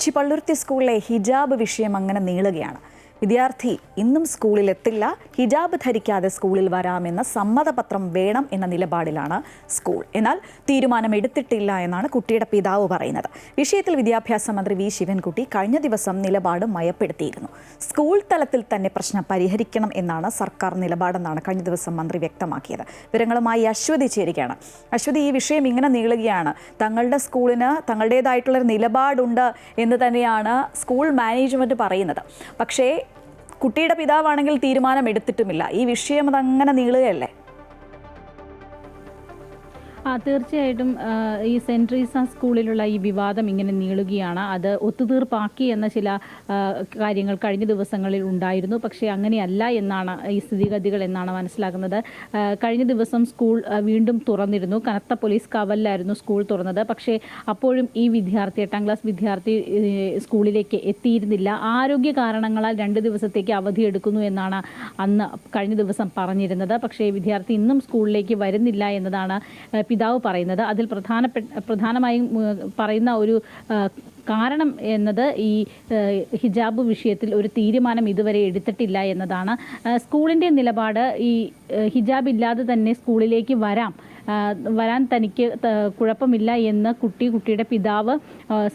കൊച്ചി പള്ളുരുത്തി സ്കൂളിലെ ഹിജാബ് വിഷയം അങ്ങനെ നീളുകയാണ്. വിദ്യാർത്ഥി ഇന്നും സ്കൂളിൽ എത്തില്ല, ഹിജാബ് ധരിക്കാതെ സ്കൂളിൽ വരാമെന്ന സമ്മതപത്രം വേണം എന്ന നിലപാടിലാണ് സ്കൂൾ. എന്നാൽ തീരുമാനം എടുത്തിട്ടില്ല എന്നാണ് കുട്ടിയുടെ പിതാവ് പറയുന്നത്. വിഷയത്തിൽ വിദ്യാഭ്യാസ മന്ത്രി വി ശിവൻകുട്ടി കഴിഞ്ഞ ദിവസം നിലപാട് മയപ്പെടുത്തിയിരുന്നു. സ്കൂൾ തലത്തിൽ തന്നെ പ്രശ്നം പരിഹരിക്കണം എന്നാണ് സർക്കാർ നിലപാടെന്നാണ് കഴിഞ്ഞ ദിവസം മന്ത്രി വ്യക്തമാക്കിയത്. വിവരങ്ങളുമായി അശ്വതി ചേരുകയാണ്. അശ്വതി, ഈ വിഷയം ഇങ്ങനെ നീളുകയാണ്. തങ്ങളുടെ സ്കൂളിന് തങ്ങളുടേതായിട്ടുള്ളൊരു നിലപാടുണ്ട് എന്ന് തന്നെയാണ് സ്കൂൾ മാനേജ്മെൻറ്റ് പറയുന്നത്. പക്ഷേ കുട്ടിയുടെ പിതാവാണെങ്കിൽ തീരുമാനം എടുത്തിട്ടുമില്ല. ഈ വിഷയം അതങ്ങനെ നീളുകയല്ലേ? തീർച്ചയായിട്ടും ഈ സെൻറ്റ് ട്രീസ സ്കൂളിലുള്ള ഈ വിവാദം ഇങ്ങനെ നീളുകയാണ്. അത് ഒത്തുതീർപ്പാക്കി എന്ന ചില കാര്യങ്ങൾ കഴിഞ്ഞ ദിവസങ്ങളിൽ ഉണ്ടായിരുന്നു. പക്ഷേ അങ്ങനെയല്ല എന്നാണ് ഈ സ്ഥിതിഗതികൾ എന്നാണ് മനസ്സിലാക്കുന്നത്. കഴിഞ്ഞ ദിവസം സ്കൂൾ വീണ്ടും തുറന്നിരുന്നു. കനത്ത പോലീസ് കാവലിലായിരുന്നു സ്കൂൾ തുറന്നത്. പക്ഷേ അപ്പോഴും ഈ വിദ്യാർത്ഥി 8ാം ക്ലാസ് വിദ്യാർത്ഥി സ്കൂളിലേക്ക് എത്തിയിരുന്നില്ല. ആരോഗ്യ കാരണങ്ങളാൽ 2 ദിവസത്തേക്ക് അവധിയെടുക്കുന്നു എന്നാണ് അന്ന് കഴിഞ്ഞ ദിവസം പറഞ്ഞിരുന്നത്. പക്ഷേ വിദ്യാർത്ഥി ഇന്നും സ്കൂളിലേക്ക് വരുന്നില്ല എന്നതാണ് പിതാവ് പറയുന്നത്. അതിൽ പ്രധാനമായും പറയുന്ന ഒരു കാരണം എന്നത് ഈ ഹിജാബ് വിഷയത്തിൽ ഒരു തീരുമാനം ഇതുവരെ എടുത്തിട്ടില്ല എന്നതാണ്. സ്കൂളിൻ്റെ നിലപാട് ഈ ഹിജാബ് ഇല്ലാതെ തന്നെ സ്കൂളിലേക്ക് വരാൻ തനിക്ക് കുഴപ്പമില്ല എന്ന് കുട്ടിയുടെ പിതാവ്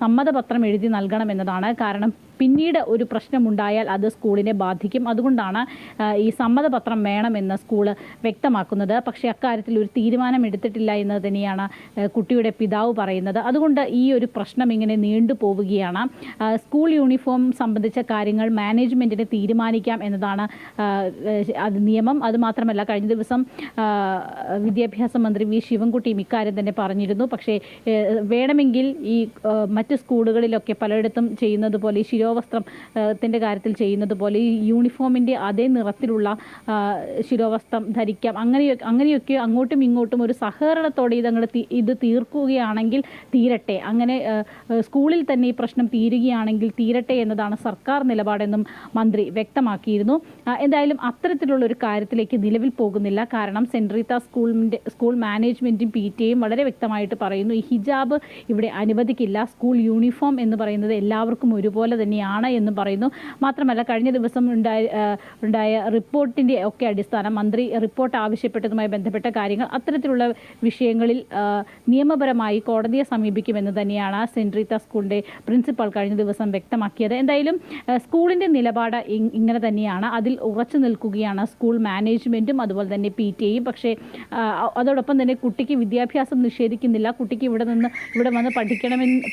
സമ്മതപത്രം എഴുതി നൽകണമെന്നതാണ്. കാരണം പിന്നീട് ഒരു പ്രശ്നമുണ്ടായാൽ അത് സ്കൂളിനെ ബാധിക്കും. അതുകൊണ്ടാണ് ഈ സമ്മതപത്രം വേണമെന്ന് സ്കൂള് വ്യക്തമാക്കുന്നത്. പക്ഷേ അക്കാര്യത്തിൽ ഒരു തീരുമാനം എടുത്തിട്ടില്ല എന്ന് തന്നെയാണ് കുട്ടിയുടെ പിതാവ് പറയുന്നത്. അതുകൊണ്ട് ഈ ഒരു പ്രശ്നം ഇങ്ങനെ നീണ്ടു പോവുകയാണ്. സ്കൂൾ യൂണിഫോം സംബന്ധിച്ച കാര്യങ്ങൾ മാനേജ്മെൻറ്റിന് തീരുമാനിക്കാം എന്നതാണ് അത് നിയമം. അതുമാത്രമല്ല, കഴിഞ്ഞ ദിവസം വിദ്യാഭ്യാസ മന്ത്രി വി ശിവൻകുട്ടിയും ഇക്കാര്യം തന്നെ പറഞ്ഞിരുന്നു. പക്ഷേ വേണമെങ്കിൽ ഈ മറ്റ് സ്കൂളുകളിലൊക്കെ പലയിടത്തും ചെയ്യുന്നത് പോലെ ഈ ശിരോവസ്ത്രത്തിൻ്റെ കാര്യത്തിൽ ചെയ്യുന്നത് പോലെ ഈ യൂണിഫോമിൻ്റെ അതേ നിറത്തിലുള്ള ശിരോവസ്ത്രം ധരിക്കാം. അങ്ങനെയൊക്കെ അങ്ങോട്ടും ഇങ്ങോട്ടും ഒരു സഹകരണത്തോടെ ഇത് തീർക്കുകയാണെങ്കിൽ തീരട്ടെ, അങ്ങനെ സ്കൂളിൽ തന്നെ ഈ പ്രശ്നം തീരുകയാണെങ്കിൽ തീരട്ടെ എന്നതാണ് സർക്കാർ നിലപാടെന്നും മന്ത്രി വ്യക്തമാക്കിയിരുന്നു. എന്തായാലും അത്തരത്തിലുള്ളൊരു കാര്യത്തിലേക്ക് നിലവിൽ പോകുന്നില്ല. കാരണം സെൻറ്റ് റീത്ത സ്കൂൾ മാനേജ്മെൻറ്റും PTA വളരെ വ്യക്തമായിട്ട് പറയുന്നു, ഈ ഹിജാബ് ഇവിടെ അനുവദിക്കില്ല. സ്കൂൾ യൂണിഫോം എന്ന് പറയുന്നത് എല്ലാവർക്കും ഒരുപോലെ തന്നെയാണ് എന്ന് പറയുന്നു. മാത്രമല്ല, കഴിഞ്ഞ ദിവസം ഉണ്ടായ റിപ്പോർട്ടിൻ്റെ ഒക്കെ അടിസ്ഥാനം മന്ത്രി റിപ്പോർട്ട് ആവശ്യപ്പെട്ടതുമായി ബന്ധപ്പെട്ട കാര്യങ്ങൾ അത്തരത്തിലുള്ള വിഷയങ്ങളിൽ നിയമപരമായി കോടതിയെ സമീപിക്കുമെന്ന് തന്നെയാണ് സെൻറ്റ് റീത്ത സ്കൂളിൻ്റെ പ്രിൻസിപ്പൽ കഴിഞ്ഞ ദിവസം വ്യക്തമാക്കിയത്. എന്തായാലും സ്കൂളിൻ്റെ നിലപാട് ഇങ്ങനെ തന്നെയാണ്. അതിൽ ഉറച്ചു നിൽക്കുകയാണ് സ്കൂൾ മാനേജ്മെൻറ്റും അതുപോലെ തന്നെ PTA. പക്ഷേ അതോടൊപ്പം തന്നെ കുട്ടിക്ക് വിദ്യാഭ്യാസം നിഷേധിക്കുന്നില്ല. കുട്ടിക്ക് ഇവിടെ വന്ന്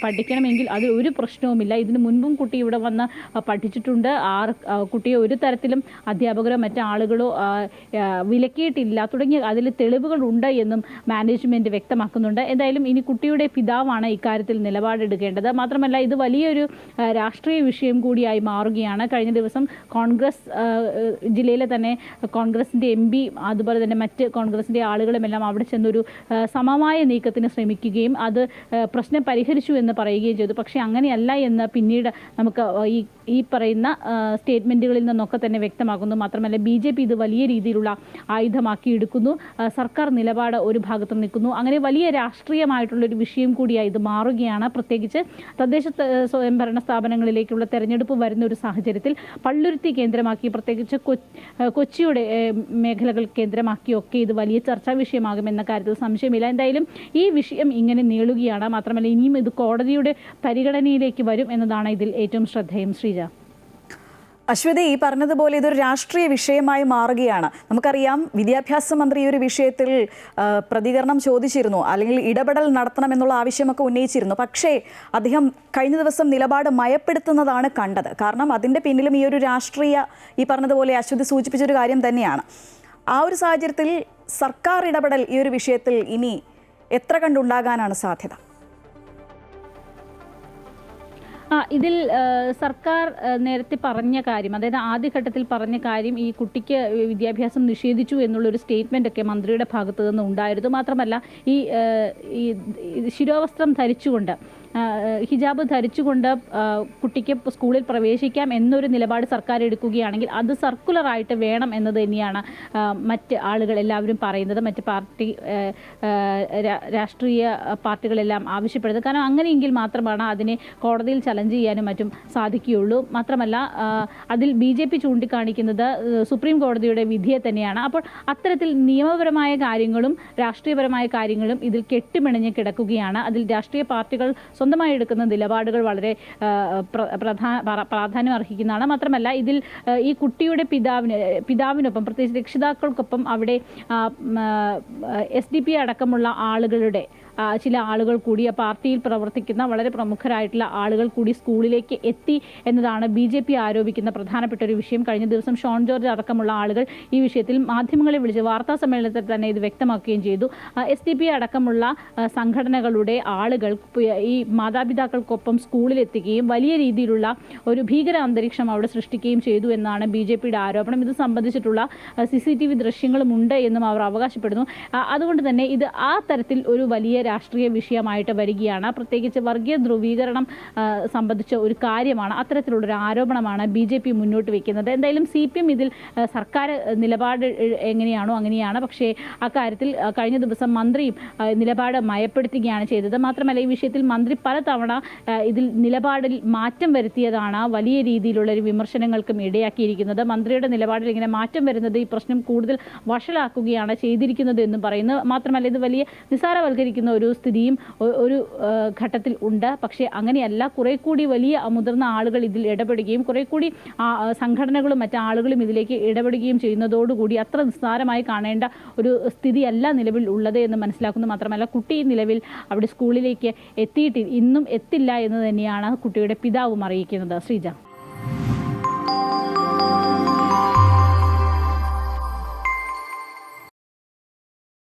പഠിക്കണമെങ്കിൽ അതിൽ ഒരു പ്രശ്നവുമില്ല. ഇതിന് മുൻപും കുട്ടി ഇവിടെ വന്ന് പഠിച്ചിട്ടുണ്ട്. കുട്ടിയെ ഒരു തരത്തിലും അധ്യാപകരോ മറ്റാളുകളോ വിലക്കിയിട്ടില്ല തുടങ്ങിയ അതിൽ തെളിവുകളുണ്ട് എന്നും മാനേജ്മെൻറ്റ് വ്യക്തമാക്കുന്നുണ്ട്. എന്തായാലും ഇനി കുട്ടിയുടെ പിതാവാണ് ഇക്കാര്യത്തിൽ നിലപാടെടുക്കേണ്ടത്. മാത്രമല്ല, ഇത് വലിയൊരു രാഷ്ട്രീയ വിഷയം കൂടിയായി മാറുകയാണ്. കഴിഞ്ഞ ദിവസം കോൺഗ്രസ് ജില്ലയിലെ തന്നെ കോൺഗ്രസിൻ്റെ MP അതുപോലെ തന്നെ മറ്റ് കോൺഗ്രസിൻ്റെ ആളുകളുമെല്ലാം അവിടെ ചെന്നൊരു സമമായ നീക്കത്തിന് ശ്രമിക്കുകയും അത് പ്രശ്നം പരിഹരിച്ചു എന്ന് പറയുകയും ചെയ്തു. പക്ഷേ അങ്ങനെയല്ല എന്ന് പിന്നീട് നമുക്ക് ഈ പറയുന്ന സ്റ്റേറ്റ്മെൻറ്റുകളിൽ നിന്നൊക്കെ തന്നെ വ്യക്തമാക്കുന്നു. മാത്രമല്ല, BJP ഇത് വലിയ രീതിയിലുള്ള ആയുധമാക്കി എടുക്കുന്നു. സർക്കാർ നിലപാട് ഒരു ഭാഗത്ത് നിൽക്കുന്നു. അങ്ങനെ വലിയ രാഷ്ട്രീയമായിട്ടുള്ളൊരു വിഷയം കൂടിയായി ഇത് മാറുകയാണ്. പ്രത്യേകിച്ച് തദ്ദേശ സ്വയംഭരണ സ്ഥാപനങ്ങളിലേക്കുള്ള തെരഞ്ഞെടുപ്പ് വരുന്ന ഒരു സാഹചര്യത്തിൽ പള്ളുരുത്തി കേന്ദ്രമാക്കി, പ്രത്യേകിച്ച് കൊച്ചിയുടെ മേഖലകൾ കേന്ദ്രമാക്കിയൊക്കെ ഇത് വലിയ ചർച്ചാ വിഷയമാകുമെന്ന കാര്യത്തിൽ സംശയമില്ല. എന്തായാലും ഈ വിഷയം ഇങ്ങനെ നീളുകയാണ്. മാത്രമല്ല, ഇനിയും ഇത് കോടതിയുടെ പരിഗണനയിലേക്ക് വരും എന്നതാണ് ഇതിൽ ഏറ്റവും ശ്രദ്ധേയം. ശ്രീജ. അശ്വതി, ഈ പറഞ്ഞതുപോലെ ഇതൊരു രാഷ്ട്രീയ വിഷയമായി മാറുകയാണ്. നമുക്കറിയാം, വിദ്യാഭ്യാസ മന്ത്രി ഈ ഒരു വിഷയത്തിൽ പ്രതികരണം ചോദിച്ചിരുന്നു, അല്ലെങ്കിൽ ഇടപെടൽ നടത്തണമെന്നുള്ള ആവശ്യമൊക്കെ ഉന്നയിച്ചിരുന്നു. പക്ഷേ അദ്ദേഹം കഴിഞ്ഞ ദിവസം നിലപാട് മയപ്പെടുത്തുന്നതാണ് കണ്ടത്. കാരണം അതിൻ്റെ പിന്നിലും ഈ ഒരു ഈ പറഞ്ഞതുപോലെ അശ്വതി സൂചിപ്പിച്ചൊരു കാര്യം തന്നെയാണ്. ആ ഒരു സാഹചര്യത്തിൽ സർക്കാർ ഇടപെടൽ ഈ ഒരു വിഷയത്തിൽ ഇനി എത്ര കണ്ടുണ്ടാകാനാണ് സാധ്യത? ഇതിൽ സർക്കാർ നേരത്തെ പറഞ്ഞ കാര്യം, അതായത് ആദ്യഘട്ടത്തിൽ പറഞ്ഞ കാര്യം, ഈ കുട്ടിക്ക് വിദ്യാഭ്യാസം നിഷേധിച്ചു എന്നുള്ളൊരു സ്റ്റേറ്റ്മെൻ്റ് ഒക്കെ മന്ത്രിയുടെ ഭാഗത്തു നിന്ന് ഉണ്ടായിരുന്നു. മാത്രമല്ല, ഈ ശിരോവസ്ത്രം ധരിച്ചുകൊണ്ട് ഹിജാബ് ധരിച്ചുകൊണ്ട് കുട്ടിക്ക് സ്കൂളിൽ പ്രവേശിക്കാം എന്നൊരു നിലപാട് സർക്കാർ എടുക്കുകയാണെങ്കിൽ അത് സർക്കുലറായിട്ട് വേണം എന്നത് തന്നെയാണ് മറ്റ് ആളുകൾ എല്ലാവരും പറയുന്നത്, മറ്റ് രാഷ്ട്രീയ പാർട്ടികളെല്ലാം ആവശ്യപ്പെടുന്നത്. കാരണം അങ്ങനെയെങ്കിൽ മാത്രമാണ് അതിനെ കോടതിയിൽ ചലഞ്ച് ചെയ്യാനും മറ്റും സാധിക്കുകയുള്ളൂ. മാത്രമല്ല അതിൽ BJP ചൂണ്ടിക്കാണിക്കുന്നത് സുപ്രീം കോടതിയുടെ വിധിയെ തന്നെയാണ്. അപ്പോൾ അത്തരത്തിൽ നിയമപരമായ കാര്യങ്ങളും രാഷ്ട്രീയപരമായ കാര്യങ്ങളും ഇതിൽ കെട്ടുമിണഞ്ഞ് കിടക്കുകയാണ്. അതിൽ രാഷ്ട്രീയ പാർട്ടികൾ സ്വന്തമായി എടുക്കുന്ന നിലപാടുകൾ വളരെ പ്രാധാന്യം അർഹിക്കുന്നതാണ്. മാത്രമല്ല ഇതിൽ ഈ കുട്ടിയുടെ പിതാവിനൊപ്പം പ്രത്യേകിച്ച് രക്ഷിതാക്കൾക്കൊപ്പം അവിടെ SDP അടക്കമുള്ള ആളുകളുടെ ചില ആളുകൾ കൂടി ആ പാർട്ടിയിൽ പ്രവർത്തിക്കുന്ന വളരെ പ്രമുഖരായിട്ടുള്ള ആളുകൾ കൂടി സ്കൂളിലേക്ക് എത്തി എന്നതാണ് BJP ആരോപിക്കുന്ന പ്രധാനപ്പെട്ട ഒരു വിഷയം. കഴിഞ്ഞ ദിവസം ഷോൺ ജോർജ് അടക്കമുള്ള ആളുകൾ ഈ വിഷയത്തിൽ മാധ്യമങ്ങളെ വിളിച്ച് വാർത്താ സമ്മേളനത്തിൽ തന്നെ ഇത് വ്യക്തമാക്കുകയും ചെയ്തു. SDP അടക്കമുള്ള സംഘടനകളുടെ ആളുകൾ ഈ മാതാപിതാക്കൾക്കൊപ്പം സ്കൂളിലെത്തുകയും വലിയ രീതിയിലുള്ള ഒരു ഭീകര അന്തരീക്ഷം അവിടെ സൃഷ്ടിക്കുകയും ചെയ്തു എന്നാണ് BJPയുടെ ആരോപണം. ഇത് സംബന്ധിച്ചിട്ടുള്ള CCTV ദൃശ്യങ്ങളും ഉണ്ട് എന്നും അവർ അവകാശപ്പെടുന്നു. അതുകൊണ്ട് തന്നെ ഇത് ആ തരത്തിൽ ഒരു വലിയ രാഷ്ട്രീയ വിഷയമായിട്ട് വരികയാണ്. പ്രത്യേകിച്ച് വർഗീയ ധ്രുവീകരണം സംബന്ധിച്ച ഒരു കാര്യമാണ്, അത്തരത്തിലുള്ളൊരു ആരോപണമാണ് BJP മുന്നോട്ട് വയ്ക്കുന്നത്. എന്തായാലും CPM ഇതിൽ സർക്കാർ നിലപാട് എങ്ങനെയാണോ അങ്ങനെയാണ്. പക്ഷേ അക്കാര്യത്തിൽ കഴിഞ്ഞ ദിവസം മന്ത്രിയും നിലപാട് മയപ്പെടുത്തുകയാണ് ചെയ്തത്. മാത്രമല്ല ഈ വിഷയത്തിൽ മന്ത്രി പലതവണ ഇതിൽ നിലപാടിൽ മാറ്റം വരുത്തിയതാണ് വലിയ രീതിയിലുള്ള ഒരു വിമർശനങ്ങൾക്കും ഇടയാക്കിയിരിക്കുന്നത്. മന്ത്രിയുടെ നിലപാടിൽ ഇങ്ങനെ മാറ്റം വരുന്നത് ഈ പ്രശ്നം കൂടുതൽ വഷളാക്കുകയാണ് ചെയ്തിരിക്കുന്നത് എന്ന് പറയുന്നു. മാത്രമല്ല ഇത് വലിയ നിസ്സാരവൽക്കരിക്കുന്ന ഒരു സ്ഥിതിയും ഒരു ഘട്ടത്തിൽ ഉണ്ട്. പക്ഷേ അങ്ങനെയല്ല, കുറെ കൂടി വലിയ മുതിർന്ന ആളുകൾ ഇതിൽ ഇടപെടുകയും കുറെ കൂടി സംഘടനകളും മറ്റാളുകളും ഇതിലേക്ക് ഇടപെടുകയും ചെയ്യുന്നതോടുകൂടി അത്ര നിസ്സാരമായി കാണേണ്ട ഒരു സ്ഥിതിയല്ല നിലവിൽ ഉള്ളത് എന്ന് മനസ്സിലാക്കുന്നു. മാത്രമല്ല കുട്ടി നിലവിൽ അവിടെ സ്കൂളിലേക്ക് ഇന്നും എത്തില്ല എന്ന് തന്നെയാണ് കുട്ടിയുടെ പിതാവും അറിയിക്കുന്നത്. ശ്രീജ.